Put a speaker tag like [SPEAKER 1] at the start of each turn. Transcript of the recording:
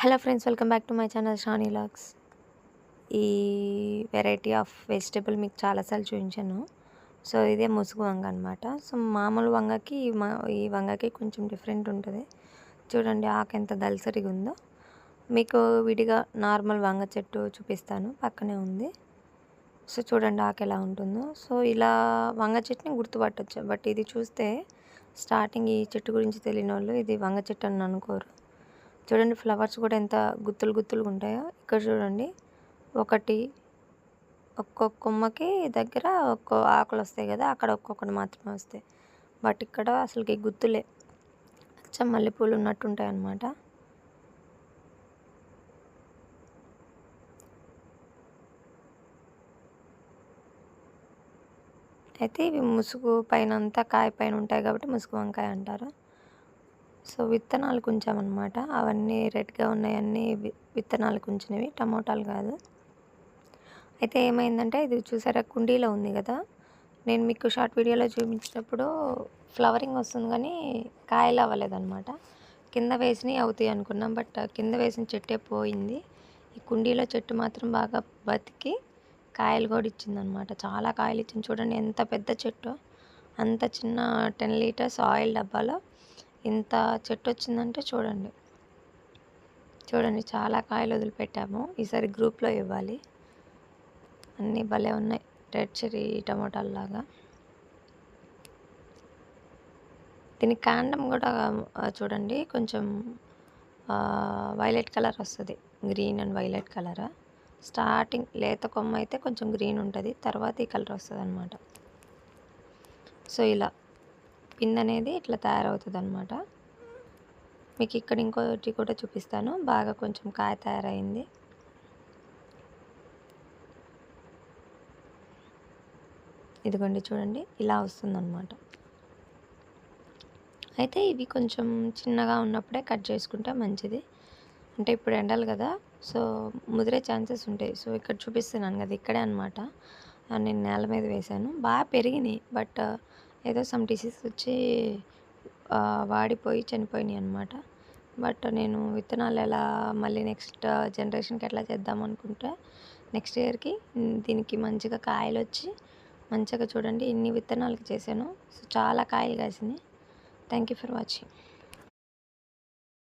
[SPEAKER 1] Hello friends, welcome back to my channel Shani logs. ఈ variety of vegetable మీకు చాలాసార్లు చూపించాను. సో ఇదే ముసుగు వంగ అనమాట. సో మామూలు వంగకి ఈ వంగకి కొంచెం డిఫరెంట్ ఉంటుంది. చూడండి ఆకు ఎంత దళసరిగా ఉందో. మీకు విడిగా నార్మల్ వంగ చెట్టు చూపిస్తాను, పక్కనే ఉంది. సో చూడండి ఆకు ఎలా ఉంటుందో. సో ఇలా వంగ చెట్టుని గుర్తుపట్టచ్చు. బట్ ఇది చూస్తే స్టార్టింగ్ ఈ చెట్టు గురించి తెలియని వాళ్ళు ఇది వంగ చెట్టు అని అనుకోరు. చూడండి ఫ్లవర్స్ కూడా ఎంత గుత్తులు గుత్తులుగా ఉంటాయో. ఇక్కడ చూడండి ఒక్కొక్క కొమ్మకి దగ్గర ఒక్కో ఆకులు వస్తాయి కదా, అక్కడ ఒక్కొక్కటి మాత్రమే వస్తాయి. బట్ ఇక్కడ అసలుకి గుత్తులే అచ్చం మల్లెపూలు ఉన్నట్టు ఉంటాయి అన్నమాట. అయితే ఇవి ముసుగు పైన అంతా కాయ పైన ఉంటాయి కాబట్టి ముసుగు వంకాయ అంటారు. సో విత్తనాలు ఉంచామన్నమాట. అవన్నీ రెడ్గా ఉన్నాయన్నీ విత్తనాలు ఉంచినవి, టమోటాలు కాదు. అయితే ఏమైందంటే ఇది చూసారా కుండీలో ఉంది కదా, నేను మీకు షార్ట్ వీడియోలో చూపించినప్పుడు ఫ్లవరింగ్ వస్తుంది కానీ కాయలు అవ్వలేదన్నమాట. కింద వేసినవి అవుతాయి అనుకున్నాం, బట్ కింద వేసిన చెట్టే పోయింది. ఈ కుండీలో చెట్టు మాత్రం బాగా బతికి కాయలు కూడా ఇచ్చిందనమాట. చాలా కాయలు ఇచ్చింది. చూడండి ఎంత పెద్ద చెట్టు. అంత చిన్న 10 లీటర్స్ ఆయిల్ డబ్బాలో ఇంత చెట్టు వచ్చిందంటే చూడండి. చాలా కాయలు వదిలిపెట్టాము. ఈసారి గ్రూప్లో ఇవ్వాలి. అన్నీ భలే ఉన్నాయి, రెడ్ చెర్రీ టమోటాల్లాగా. దీని కాండం కూడా చూడండి కొంచెం వైలెట్ కలర్ వస్తుంది, green and violet colour. Starting లేత కొమ్మ అయితే కొంచెం గ్రీన్ ఉంటుంది, తర్వాత ఈ కలర్ వస్తుంది అనమాట. సో ఇలా పిందె అనేది ఇట్లా తయారవుతుంది అనమాట. మీకు ఇక్కడ ఇంకోటి కూడా చూపిస్తాను. బాగా కొంచెం కాయ తయారైంది. ఇదిగోండి చూడండి ఇలా వస్తుందన్నమాట. అయితే ఇవి కొంచెం చిన్నగా ఉన్నప్పుడే కట్ చేసుకుంటే మంచిది. అంటే ఇప్పుడు ఎండలు కదా, సో ముదిరే ఛాన్సెస్ ఉంటాయి. సో ఇక్కడ చూపిస్తున్నాను కదా, ఇక్కడే అనమాట. నేను నేల మీద వేశాను. బాగా పెరిగినాయి, బట్ ఏదో సమ్ డిసీజ్ వచ్చి వాడిపోయి చనిపోయినాయి అనమాట. బట్ నేను విత్తనాలు ఎలా మళ్ళీ నెక్స్ట్ జనరేషన్కి ఎట్లా చేద్దాం అనుకుంటే నెక్స్ట్ ఇయర్కి దీనికి మంచిగా కాయలు వచ్చి మంచిగా చూడండి ఇన్ని విత్తనాలకి చేశాను. సో చాలా కాయలు కాసినాయి. Thank you for watching.